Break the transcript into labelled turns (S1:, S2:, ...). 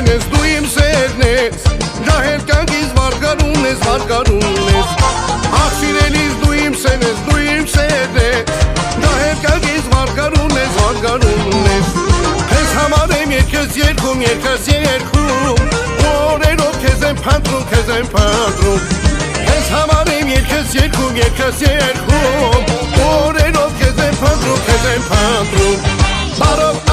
S1: սեն ես, դու իմ սերն ես, ջահել կյանքիս վարգարուն ես, վարգարուն ես։ Ախ սիրելիս դու իմ սեն ես, դու իմ սերն ես, ջահել կյանքիս վարգարուն ես, վարգարուն ես։ Քեզ համար եմ երկս երգում, երկս երգում, օրերով քեզ եմ փնտրում, քեզ եմ փնտրում։ Քեզ համար եմ երկս երգում, երկս երգում, օրերով քեզ եմ փնտրում, քեզ եմ փնտրում։ Բարով